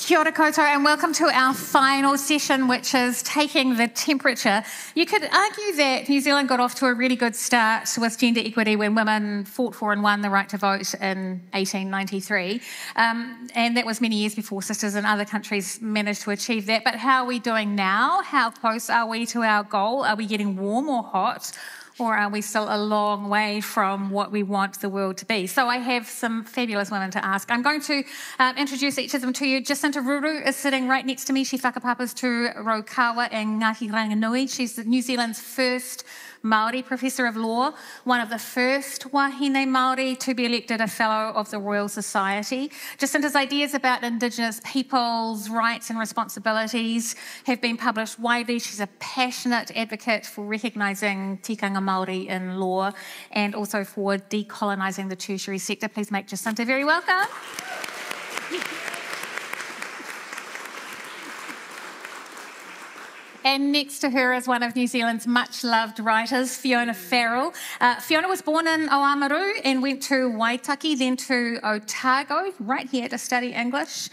Kia ora koutou, and welcome to our final session, which is taking the temperature. You could argue that New Zealand got off to a really good start with gender equity when women fought for and won the right to vote in 1893. And that was many years before sisters in other countries managed to achieve that. But how are we doing now? How close are we to our goal? Are we getting warm or hot? Or are we still a long way from what we want the world to be? So I have some fabulous women to ask. I'm going to introduce each of them to you. Jacinta Ruru is sitting right next to me. She whakapapas to Raukawa and Ngāti Ranginui. She's New Zealand's first Māori Professor of Law, one of the first wahine Māori to be elected a Fellow of the Royal Society. Jacinta's ideas about Indigenous peoples' rights and responsibilities have been published widely. She's a passionate advocate for recognising tikanga Māori in law and also for decolonising the tertiary sector. Please make Jacinta very welcome. And next to her is one of New Zealand's much-loved writers, Fiona Farrell. Fiona was born in Oamaru and went to Waitaki, then to Otago, right here to study English,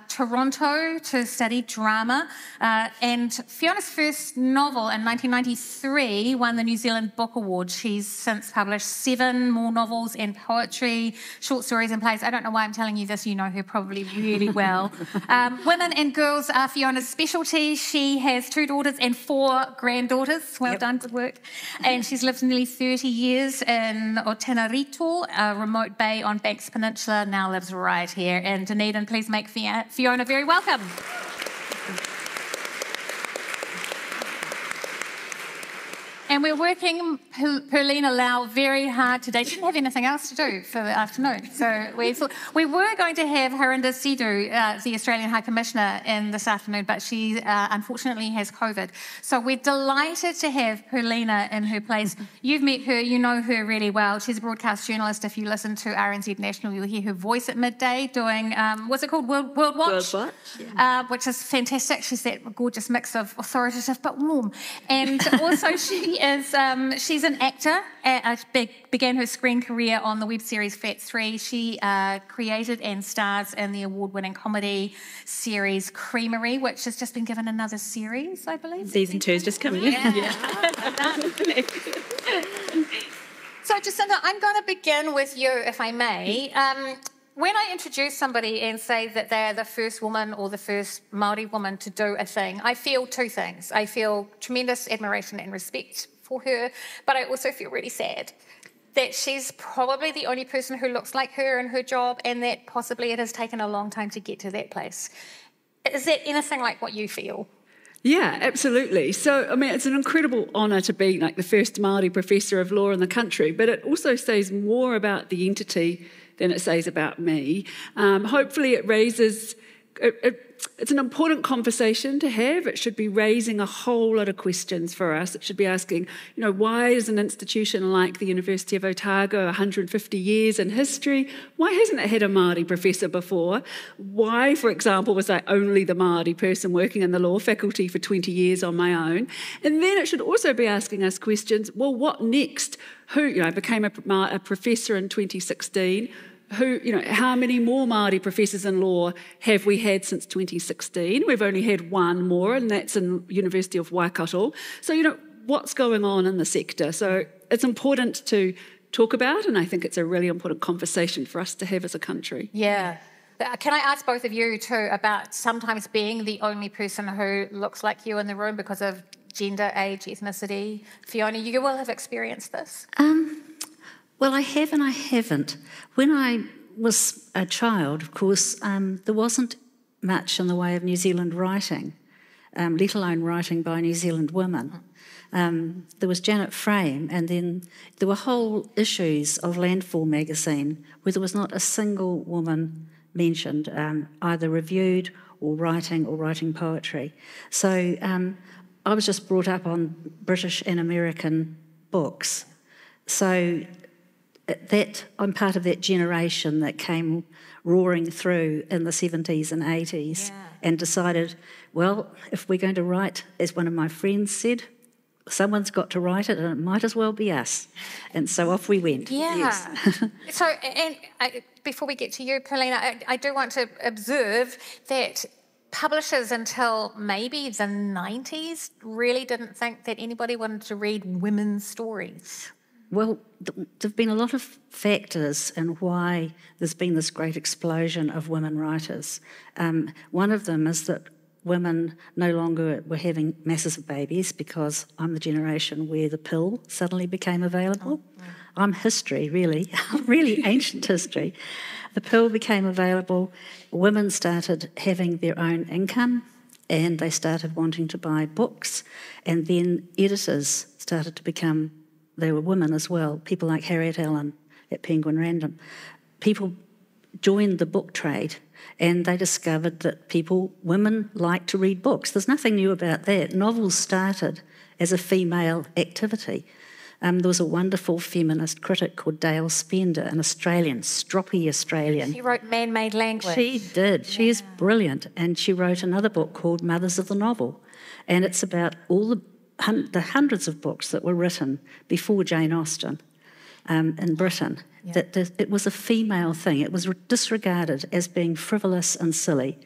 Toronto to study drama. And Fiona's first novel in 1993 won the New Zealand Book Award. She's since published 7 more novels and poetry, short stories and plays. I don't know why I'm telling you this. You know her probably really well. Women and girls are Fiona's specialty. She has 2 daughters and 4 granddaughters. Well done, good work. And she's lived nearly 30 years in Otanerito, a remote bay on Banks Peninsula, now lives right here. And Dunedin, please make Fiona very welcome. And we're working Perlina Lau very hard today. She didn't have anything else to do for the afternoon. So we thought we were going to have Harinder Sidhu, the Australian High Commissioner, in this afternoon, but she unfortunately has COVID. So we're delighted to have Perlina in her place. You've met her, you know her really well. She's a broadcast journalist. If you listen to RNZ National, you'll hear her voice at midday doing, what's it called, World Watch? World Watch, yeah. Which is fantastic. She's that gorgeous mix of authoritative but warm. And also she's an actor. Began her screen career on the web series Fat 3. She created and stars in the award-winning comedy series Creamery, which has just been given another series, I believe. Season 2 is just coming in. Yeah. So, Jacinta, I'm going to begin with you, if I may. When I introduce somebody and say that they're the first woman or the first Māori woman to do a thing, I feel 2 things. I feel tremendous admiration and respect for her, but I also feel really sad that she's probably the only person who looks like her in her job, and that possibly it has taken a long time to get to that place. Is that anything like what you feel? Yeah, absolutely. So, I mean, it's an incredible honour to be like the first Māori Professor of Law in the country, but it also says more about the entity than it says about me. Hopefully it raises... It's an important conversation to have. It should be raising a whole lot of questions for us. It should be asking, why is an institution like the University of Otago, 150 years in history, why hasn't it had a Māori professor before? Why, for example, was I only the Māori person working in the law faculty for 20 years on my own? And then it should also be asking us questions, well, what next? I became a professor in 2016. How many more Māori professors in law have we had since 2016? We've only had 1 more, and that's in University of Waikato. So, what's going on in the sector? So it's important to talk about, and I think it's a really important conversation for us to have as a country. Yeah. Can I ask both of you, too, about sometimes being the only person who looks like you in the room because of gender, age, ethnicity? Fiona, you will have experienced this. Well, I have and I haven't. When I was a child, of course, there wasn't much in the way of New Zealand writing, let alone writing by New Zealand women. There was Janet Frame, and then there were whole issues of Landfall magazine where there was not a single woman mentioned, either reviewed or writing poetry. So I was just brought up on British and American books. So that I'm part of that generation that came roaring through in the 70s and 80s and decided, well, if we're going to write, as one of my friends said, someone's got to write it and it might as well be us. And so off we went. Yeah. Yes. So, before we get to you, Perlina, I do want to observe that publishers until maybe the 90s really didn't think that anybody wanted to read women's stories. Well, there have been a lot of factors in why there's been this great explosion of women writers. One of them is that women no longer were having masses of babies, because I'm the generation where the pill suddenly became available. I'm history, really, really ancient history. The pill became available, women started having their own income, and they started wanting to buy books, and then editors started to become, they were women as well, people like Harriet Allen at Penguin Random. People joined the book trade, and they discovered that women like to read books. There's nothing new about that. Novels started as a female activity. There was a wonderful feminist critic called Dale Spender, an Australian, stroppy Australian. She wrote Man-Made Language. She did. She is brilliant. And she wrote another book called Mothers of the Novel. And it's about all the hundreds of books that were written before Jane Austen in Britain. Yeah. That it was a female thing. It was disregarded as being frivolous and silly.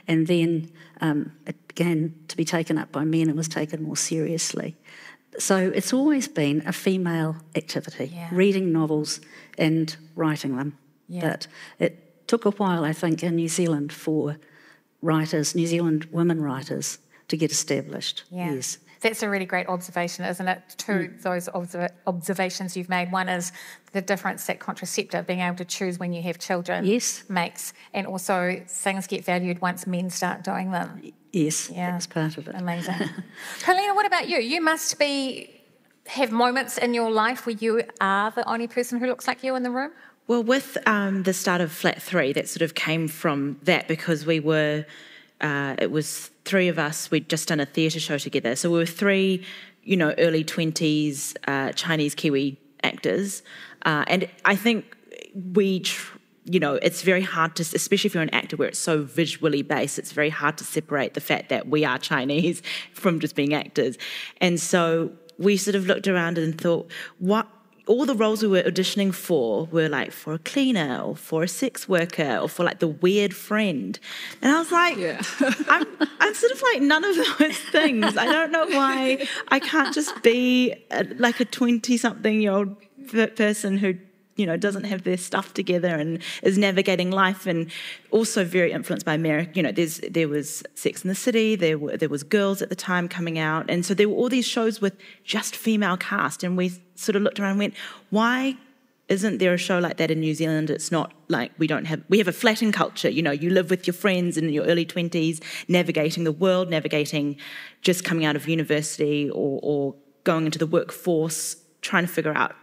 And then it began to be taken up by men and was taken more seriously. So it's always been a female activity, reading novels and writing them. Yeah. But it took a while, I think, in New Zealand for writers, New Zealand women writers, to get established. Yeah. Yes. That's a really great observation, isn't it? Those observations you've made. One is the difference that contraceptive, being able to choose when you have children, makes, and also things get valued once men start doing them. Yes, that's part of it. Amazing. Perlina, what about you? You must have moments in your life where you are the only person who looks like you in the room? Well, with the start of Flat 3, that sort of came from that, because we were... it was three of us. We'd just done a theatre show together. So we were three, early 20s Chinese Kiwi actors. And I think it's very hard to, especially if you're an actor where it's so visually based, it's very hard to separate the fact that we are Chinese from just being actors. And so we sort of looked around and thought, all the roles we were auditioning for were like for a cleaner or for a sex worker or for like the weird friend. And I was like, I'm sort of like none of those things. I don't know why I can't just be like a 20-something-year-old person who, doesn't have their stuff together and is navigating life, and also very influenced by America. There was Sex and the City, there was Girls at the time coming out, and so there were all these shows with just female cast, and we sort of looked around and went, why isn't there a show like that in New Zealand? It's not like we have a flattened culture. You live with your friends in your early 20s, navigating the world, navigating just coming out of university or going into the workforce, trying to figure out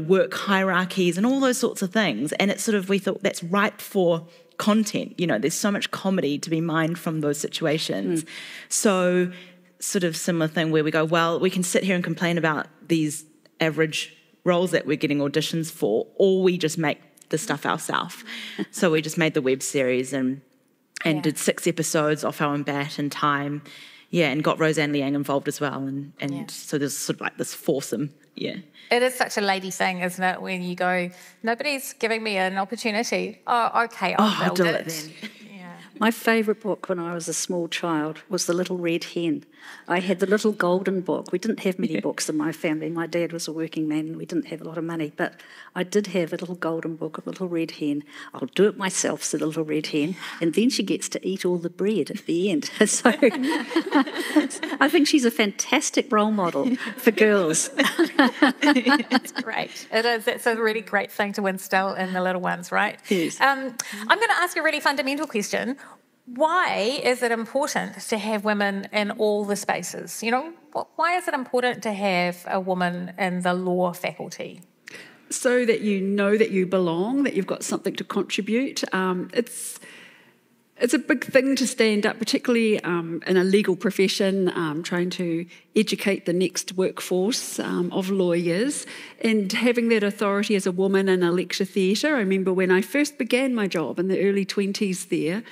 work hierarchies and all those sorts of things. And it's sort of, we thought that's ripe for content. There's so much comedy to be mined from those situations. So sort of similar thing where we go, well, we can sit here and complain about these average roles that we're getting auditions for, or we just make the stuff ourselves. So we just made the web series and did 6 episodes off our own bat and time. Yeah, and got Roseanne Liang involved as well. And so there's sort of like this foursome. Yeah. It is such a lady thing, isn't it, when you go, nobody's giving me an opportunity. Oh, okay, I'll build it then. Yeah. My favourite book when I was a small child was The Little Red Hen. I had the Little Golden Book. We didn't have many books in my family. My dad was a working man and we didn't have a lot of money, but I did have a little golden book of Little Red Hen. I'll do it myself, said the Little Red Hen, and then she gets to eat all the bread at the end. So I think she's a fantastic role model for girls. It's great. It is. It's a really great thing to instill in the little ones, right? Yes. I'm going to ask a really fundamental question. Why is it important to have women in all the spaces? Why is it important to have a woman in the law faculty? So that you know that you belong, that you've got something to contribute. It's a big thing to stand up, particularly in a legal profession, trying to educate the next workforce of lawyers, and having that authority as a woman in a lecture theatre. I remember when I first began my job in the early 20s there,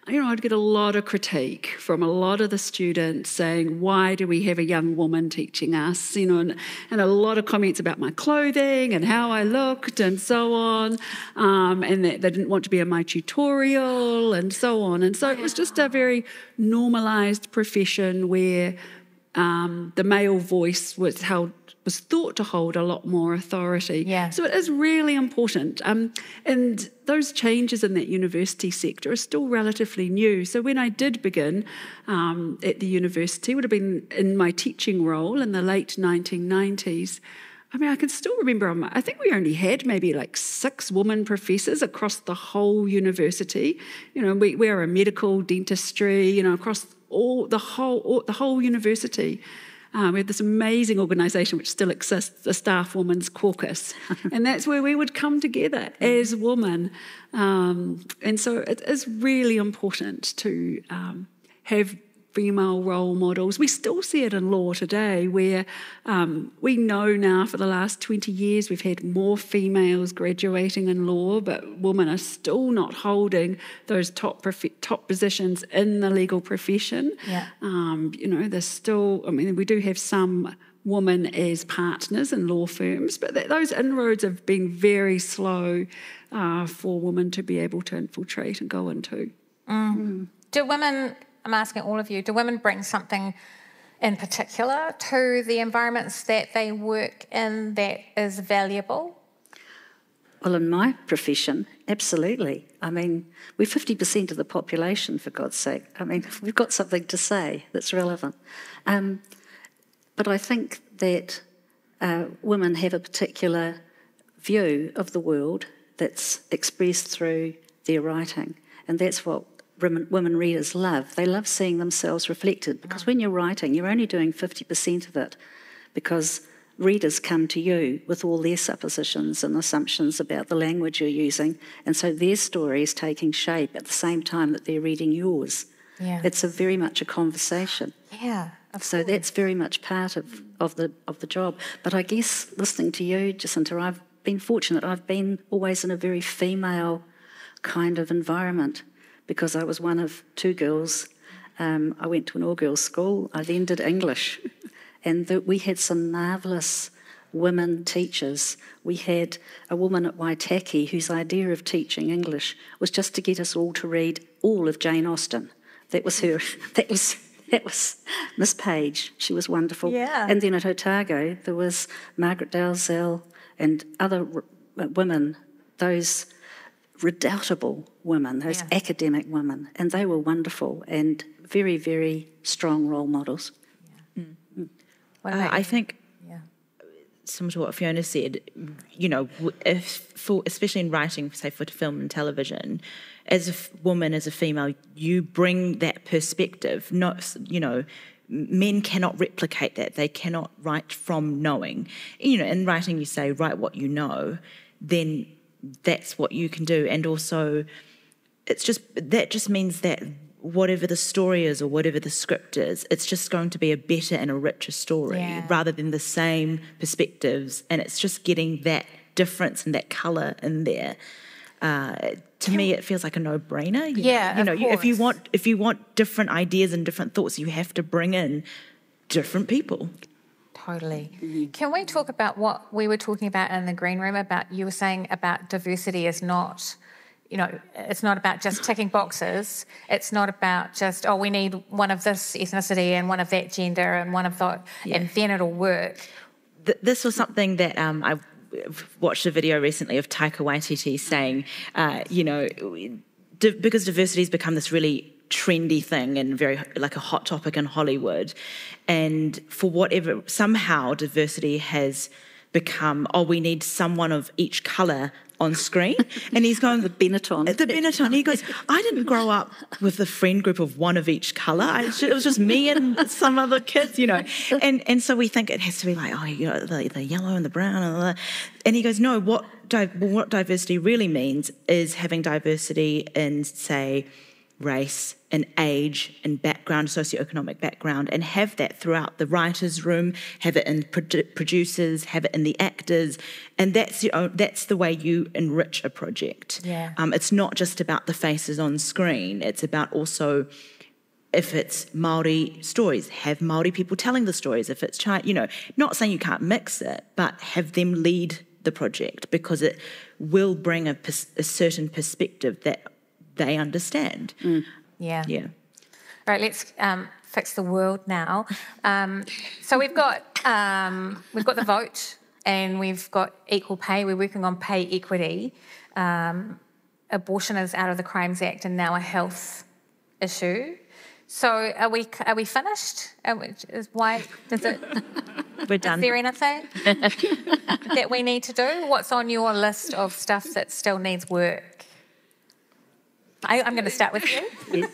I'd get a lot of critique from a lot of the students saying, why do we have a young woman teaching us? And a lot of comments about my clothing and how I looked and so on, and that they didn't want to be in my tutorial and so on. And so it was just a very normalised profession where the male voice was thought to hold a lot more authority. Yeah. So it is really important. And those changes in that university sector are still relatively new. So when I did begin at the university, would have been in my teaching role in the late 1990s. I can still remember, I think we only had maybe like 6 women professors across the whole university. We are a medical dentistry, across the whole university. We had this amazing organisation which still exists, the Staff Women's Caucus, and that's where we would come together as women. And so it is really important to have female role models. We still see it in law today, where we know now for the last 20 years we've had more females graduating in law, but women are still not holding those top positions in the legal profession. Yeah. There's still, we do have some women as partners in law firms, but those inroads have been very slow for women to be able to infiltrate and go into. Do women... I'm asking all of you, do women bring something in particular to the environments that they work in that is valuable? Well, in my profession, absolutely. We're 50% of the population, for God's sake. We've got something to say that's relevant. But I think that women have a particular view of the world that's expressed through their writing, and that's what women readers love. They love seeing themselves reflected, because when you're writing, you're only doing 50% of it, because readers come to you with all their suppositions and assumptions about the language you're using, and so their story is taking shape at the same time that they're reading yours. Yeah. It's very much a conversation. Yeah. So that's very much part of the job. But I guess listening to you, Jacinta, I've been fortunate. I've been always in a very female kind of environment, because I was one of 2 girls. I went to an all-girls school. I then did English. And we had some marvellous women teachers. We had a woman at Waitaki whose idea of teaching English was just to get us all to read all of Jane Austen. That was her. That was Miss Page. She was wonderful. Yeah. And then at Otago, there was Margaret Dalzell and other women, those redoubtable women, those academic women, and they were wonderful and very, very strong role models. Yeah. I think, similar to what Fiona said, especially in writing, say, for film and television, as a woman, as a female, you bring that perspective. Men cannot replicate that. They cannot write from knowing. In writing, you say, write what you know, then that's what you can do. And also that just means that whatever the story is or whatever the script is, it's just going to be a better and a richer story rather than the same perspectives, and it's just getting that difference and that colour in there. To me, it feels like a no-brainer. If you want different ideas and different thoughts, you have to bring in different people. Totally. Mm-hmm. Can we talk about what we were talking about in the green room, about you were saying about diversity is not, it's not about just ticking boxes. It's not about just, we need one of this ethnicity and one of that gender and one of that, and then it'll work. This was something that I watched a video recently of Taika Waititi saying, because diversity has become this really trendy thing and very like a hot topic in Hollywood, and for whatever, somehow diversity has become, we need someone of each colour on screen. And he's going, the Benetton. He goes, I didn't grow up with a friend group of one of each colour. It was just me and some other kids, And so we think it has to be like, the yellow and the brown. And he goes, no, what diversity really means is having diversity in, say, race in age and background, socioeconomic background, and have that throughout the writers' room, have it in producers, have it in the actors, and that's the way you enrich a project. Yeah. It's not just about the faces on screen, it's about also, if it's Māori stories, have Māori people telling the stories. If it's not saying you can't mix it, but have them lead the project, because it will bring a certain perspective that they understand. Yeah. Yeah. All right, let's fix the world now. So we've got the vote, and we've got equal pay. We're working on pay equity. Abortion is out of the Crimes Act and now a health issue. So are we finished? We're done. Is there anything that we need to do? What's on your list of stuff that still needs work? I'm going to start with you. Yes.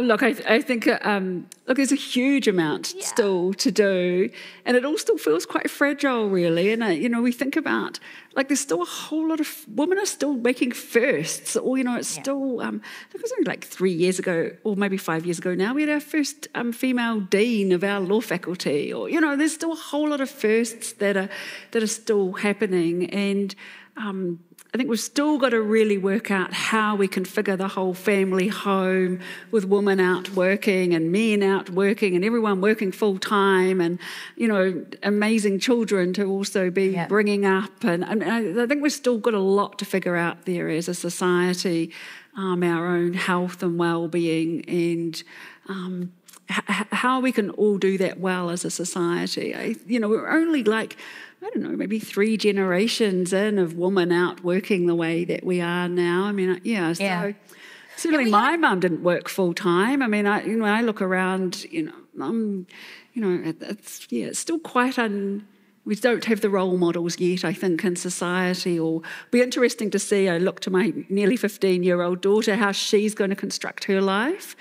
Look, I think there's a huge amount still to do, and it all still feels quite fragile, really. And we think about, there's still a whole lot of women are still making firsts, or it's still. It was only 3 years ago, or maybe 5 years ago now, we had our first female dean of our law faculty, or there's still a whole lot of firsts that are still happening, and. I think we've still got to really work out how we configure the whole family home with women out working and men out working and everyone working full time, and amazing children to also be bringing up. And I think we've still got a lot to figure out there as a society, our own health and well-being, and how we can all do that well as a society. We're only maybe 3 generations in of women out working the way that we are now. So certainly my mum didn't work full time. I look around, it's still quite we don't have the role models yet, I think, in society. Or be interesting to see, I look to my nearly 15-year-old daughter, how she's going to construct her life,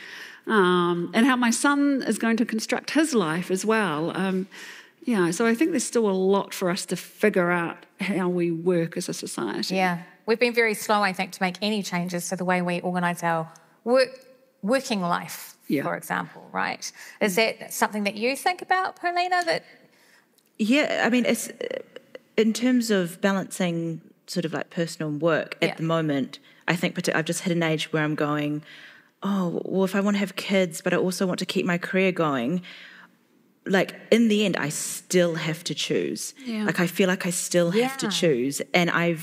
and how my son is going to construct his life as well. So I think there's still a lot for us to figure out how we work as a society. Yeah. We've been very slow, I think, to make any changes to the way we organise our working life, for example, right? Is that something that you think about, Perlina? Yeah, it's in terms of balancing sort of personal and work at the moment, I think I've just hit an age where I'm going, if I want to have kids, but I also want to keep my career going, in the end, I still have to choose. Yeah. I feel like I still have to choose. And I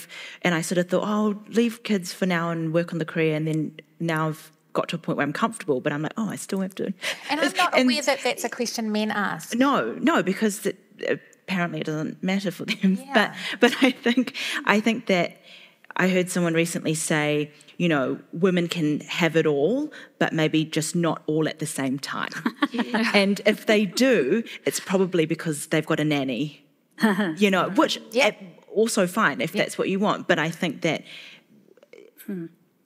sort of thought, I'll leave kids for now and work on the career. And then now I've got to a point where I'm comfortable, but I'm like, I still have to. And I'm not aware that that's a question men ask. No, because apparently it doesn't matter for them. Yeah. But I think that I heard someone recently say, women can have it all, but maybe just not all at the same time. And if they do, it's probably because they've got a nanny, which also fine if that's what you want. But I think that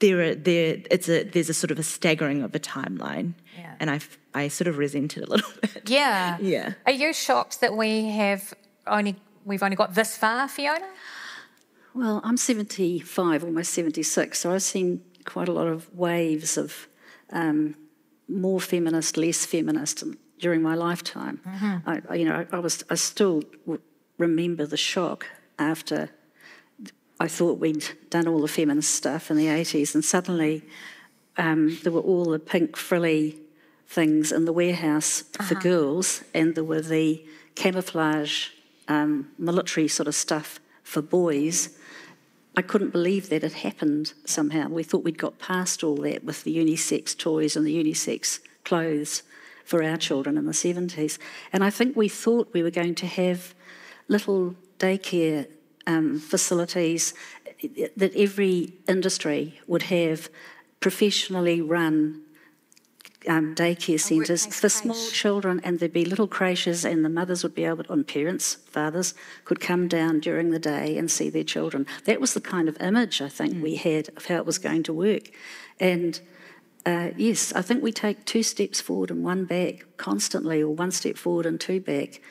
there's a sort of a staggering of a timeline, and I sort of resent it a little bit. Yeah. Yeah. Are you shocked that we've only got this far, Fiona? Well, I'm 75, almost 76, so I've seen quite a lot of waves of more feminist, less feminist during my lifetime. Mm-hmm. I still remember the shock after I thought we'd done all the feminist stuff in the 80s, and suddenly there were all the pink frilly things in the warehouse for girls, and there were the camouflage military sort of stuff for boys. I couldn't believe that it happened somehow. We thought we'd got past all that with the unisex toys and the unisex clothes for our children in the 70s. And I think we thought we were going to have little daycare facilities that every industry would have, professionally run daycare centres for small children, and there'd be little creches, and the mothers would be able to, and parents, fathers, could come down during the day and see their children. That was the kind of image I think we had of how it was going to work. And yes, I think we take 2 steps forward and 1 back constantly, or 1 step forward and 2 back.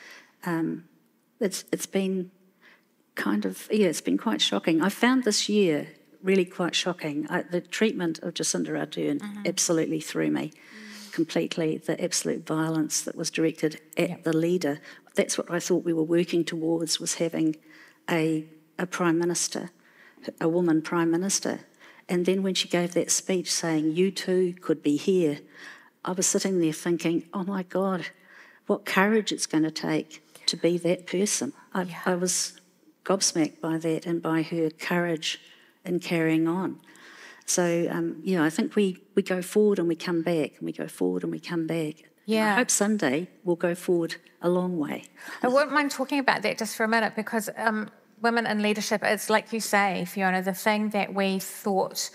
It's been kind of, it's been quite shocking. I found this year, really quite shocking. The treatment of Jacinta Ardern absolutely threw me completely. The absolute violence that was directed at the leader. That's what I thought we were working towards, was having a prime minister, a woman prime minister. And then when she gave that speech saying, you too could be here, I was sitting there thinking, oh my God, what courage it's going to take to be that person. I was gobsmacked by that and by her courage in carrying on. So, I think we go forward and we come back, and we go forward and we come back. Yeah. I hope Sunday we'll go forward a long way. I wouldn't mind talking about that just for a minute, because women in leadership, it's like you say, Fiona, the thing that we thought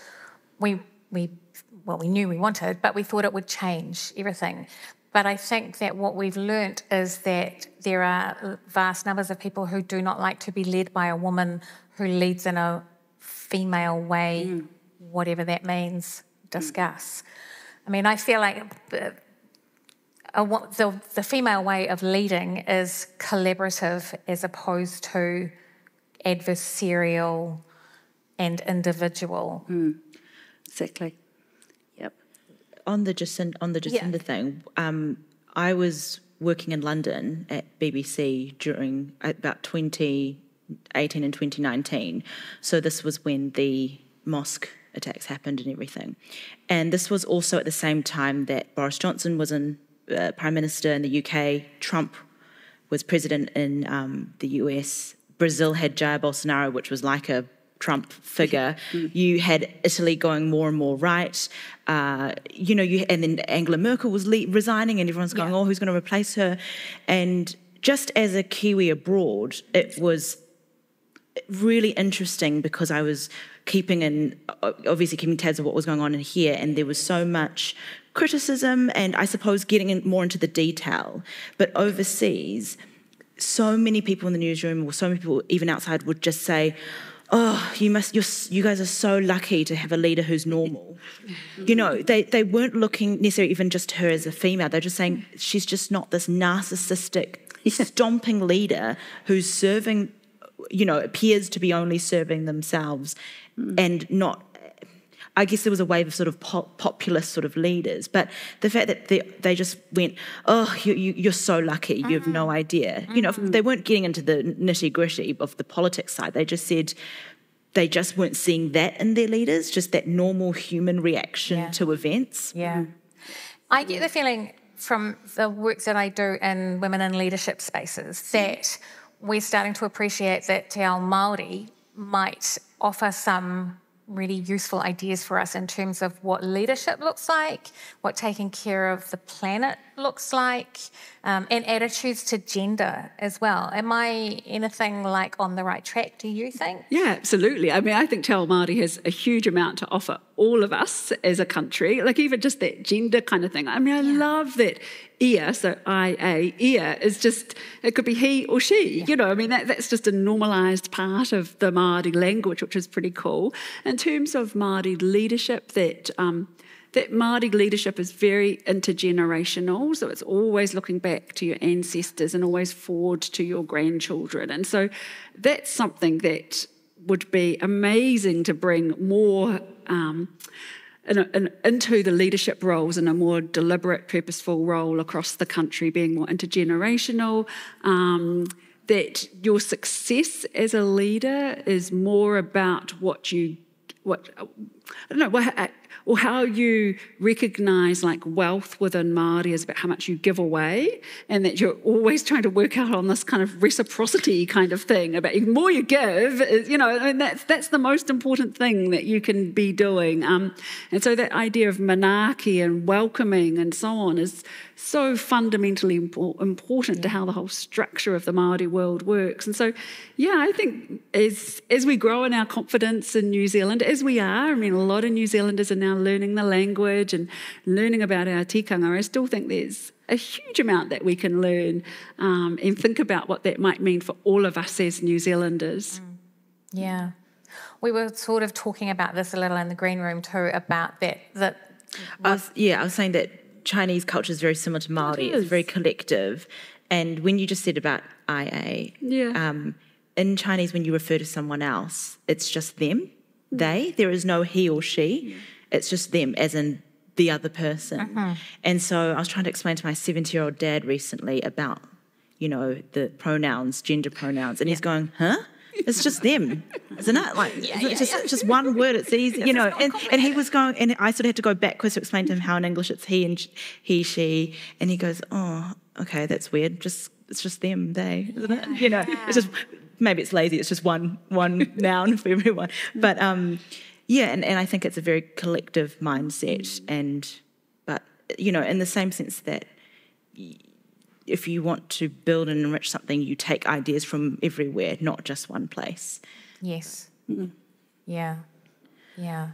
we knew we wanted, but we thought it would change everything. But I think that what we've learnt is that there are vast numbers of people who do not like to be led by a woman who leads in a female way, whatever that means. Discuss. I mean, I feel like the female way of leading is collaborative as opposed to adversarial and individual. Exactly. Yep. On the Jacinta thing, I was working in London at BBC during about 2018 and 2019. So this was when the mosque attacks happened and everything. And this was also at the same time that Boris Johnson was Prime Minister in the UK, Trump was president in the US, Brazil had Jair Bolsonaro, which was like a Trump figure. You had Italy going more and more right. And then Angela Merkel was resigning, and everyone's going, "Oh, who's going to replace her?" And just as a Kiwi abroad, it was really interesting because I was keeping tabs of what was going on in here, and there was so much criticism and I suppose getting more into the detail. But overseas, so many people in the newsroom, or so many people even outside, would just say, "Oh, you guys are so lucky to have a leader who's normal." They weren't looking necessarily even just her as a female. They're just saying she's just not this narcissistic, stomping leader who's serving, appears to be only serving themselves and not. I guess there was a wave of sort of populist sort of leaders, but the fact that they just went, "Oh, you're so lucky, you have no idea." They weren't getting into the nitty-gritty of the politics side. They just said they just weren't seeing that in their leaders, just that normal human reaction to events. Yeah. I get the feeling from the work that I do in women in leadership spaces that we're starting to appreciate that Te Ao Māori might offer some really useful ideas for us in terms of what leadership looks like, what taking care of the planet looks like, and attitudes to gender as well. Am I anything like on the right track, do you think? Yeah, absolutely. I mean, I think Te Ao Māori has a huge amount to offer all of us as a country, like even just that gender kind of thing. I mean, I love that ia, so I-A, ia is just, it could be he or she, that's just a normalised part of the Māori language, which is pretty cool. In terms of Māori leadership, that Māori leadership is very intergenerational, so it's always looking back to your ancestors and always forward to your grandchildren. And so that's something that would be amazing to bring more into the leadership roles in a more deliberate, purposeful role across the country, being more intergenerational, that your success as a leader is more about how you recognise like wealth within Māori is about how much you give away, and that you're always trying to work out on this kind of reciprocity kind of thing about the more you give, and that's the most important thing that you can be doing. And so that idea of manaaki and welcoming and so on is so fundamentally important to how the whole structure of the Māori world works. And so, I think as we grow in our confidence in New Zealand, as we are, a lot of New Zealanders are now learning the language and learning about our tikanga, I still think there's a huge amount that we can learn and think about what that might mean for all of us as New Zealanders. Yeah. We were sort of talking about this a little in the green room too, about that. I was saying that Chinese culture is very similar to Māori. It's very collective. And when you just said about IA, in Chinese, when you refer to someone else, it's just them. they. There is no he or she. It's just them, as in the other person. And so I was trying to explain to my 70-year-old dad recently about, you know, the pronouns, gender pronouns, and he's going, huh? It's just them, isn't it? Like, it's just one word. It's easy, you know. And he was going, and I sort of had to go backwards to explain to him how in English it's he and he, she, and he goes, oh, okay, that's weird. It's just them, they, isn't it? You know, it's just, maybe it's lazy. It's just one noun for everyone. But yeah, and I think it's a very collective mindset, but you know, in the same sense that if you want to build and enrich something, you take ideas from everywhere, not just one place. Yes. Yeah. Okay,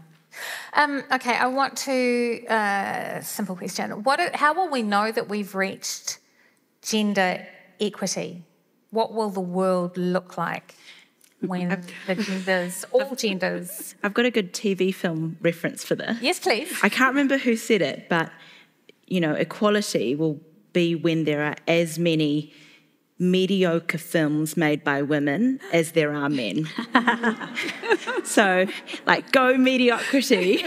I want to, simple question. How will we know that we've reached gender equity? What will the world look like when the genders, all genders... I've got a good TV film reference for this. Yes, please. I can't remember who said it, but, you know, equality will be when there are as many mediocre films made by women as there are men. So, like, go mediocrity.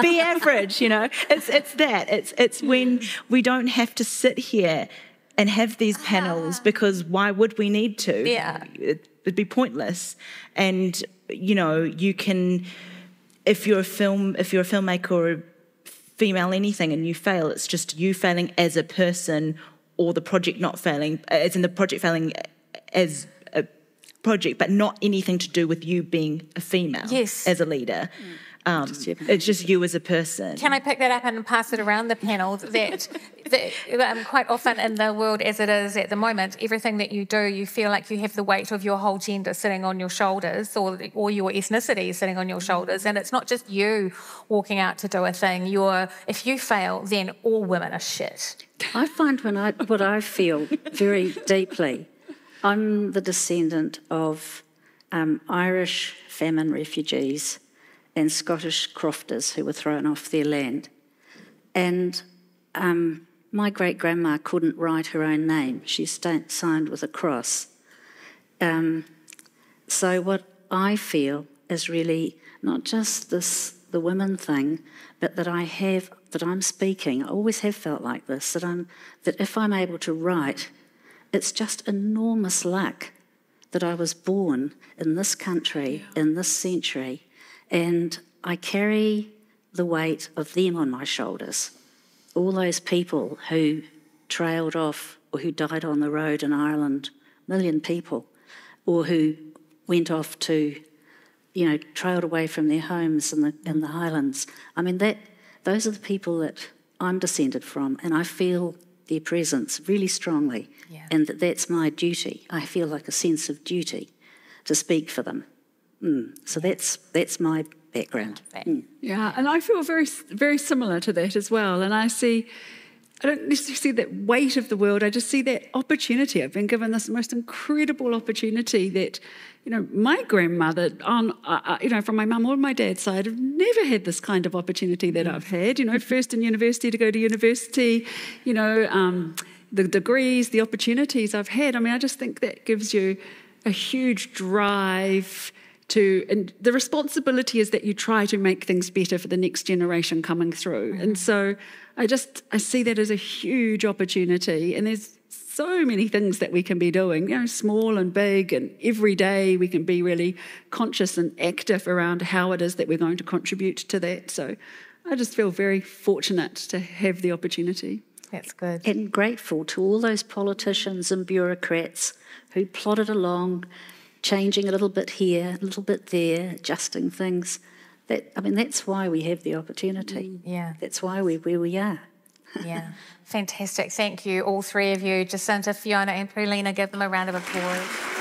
Be average, you know. It's that. It's when we don't have to sit here and have these panels, because why would we need to? Yeah. It'd be pointless. And, you know, you can, if you're a filmmaker or a female anything and you fail, it's just you failing as a person, or the project not failing, as in the project failing as a project, but not anything to do with you being a female as a leader. It's just you as a person. Can I pick that up and pass it around the panel? That quite often in the world as it is at the moment, everything that you do, you feel like you have the weight of your whole gender sitting on your shoulders, or your ethnicity sitting on your shoulders, and it's not just you walking out to do a thing. If you fail, then all women are shit. I find what I feel very deeply, I'm the descendant of Irish famine refugees and Scottish crofters who were thrown off their land. And my great-grandma couldn't write her own name. She signed with a cross. So what I feel is really not just the women thing, but that I'm speaking. I always have felt like this, that if I'm able to write, it's just enormous luck that I was born in this country, in this century, and I carry the weight of them on my shoulders. All those people who trailed off or who died on the road in Ireland, a million people, or who went off to, you know, trailed away from their homes in the Highlands. I mean, those are the people that I'm descended from, and I feel their presence really strongly, and that's my duty. I feel like a sense of duty to speak for them. So that's my background. Yeah, and I feel very, very similar to that as well. And I don't necessarily see that weight of the world, I just see that opportunity. I've been given this most incredible opportunity that, you know, my grandmother, from my mum or my dad's side, have never had this kind of opportunity that I've had. You know, first in university, to go to university, you know, the degrees, the opportunities I've had. I mean, I just think that gives you a huge drive and the responsibility is that you try to make things better for the next generation coming through. And so I see that as a huge opportunity, and there's so many things that we can be doing, you know, small and big, and every day we can be really conscious and active around how it is that we're going to contribute to that. So I just feel very fortunate to have the opportunity. That's good. And grateful to all those politicians and bureaucrats who plodded along, changing a little bit here, a little bit there, adjusting things. That's why we have the opportunity. Yeah. That's why we're where we are. Yeah. Fantastic. Thank you, all three of you. Jacinta, Fiona and Perlina, give them a round of applause.